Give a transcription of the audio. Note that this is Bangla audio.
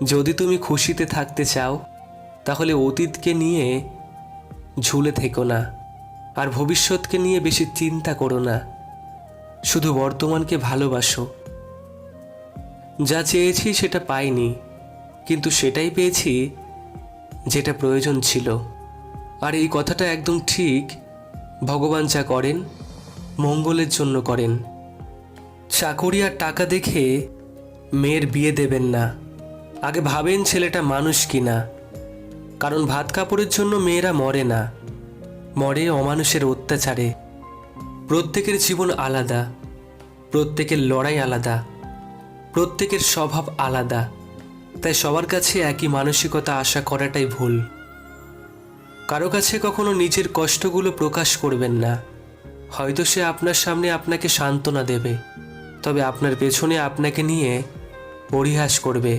যদি তুমি খুশিতে থাকতে চাও তাহলে অতীতকে নিয়ে ঝুলে থেকো না, আর ভবিষ্যৎকে নিয়ে বেশি চিন্তা করো না। শুধু বর্তমানকে ভালোবাসো। যা চেয়েছি সেটা পাইনি, কিন্তু সেটাই পেয়েছি যেটা প্রয়োজন ছিল। আর এই কথাটা একদম ঠিক। ভগবান যা করেন মঙ্গলের জন্য করেন। চাকরি আর টাকা দেখে মেয়ের বিয়ে দেবেন না। আগে ভাবেন ছেলেটা মানুষ কিনা। কারণ ভাত কাপড়ের জন্য মেয়েরা মরে না, মরে অমানুষের অত্যাচারে। প্রত্যেকের জীবন আলাদা, প্রত্যেকের লড়াই আলাদা, প্রত্যেকের স্বভাব আলাদা। তাই সবার কাছে একই মানসিকতা আশা করাটাই ভুল। কারো কাছে কখনো নিজের কষ্টগুলো প্রকাশ করবেন না। হয়তো সে আপনার সামনে আপনাকে সান্ত্বনা দেবে, তবে আপনার পেছনে আপনাকে নিয়ে পরিহাস করবে।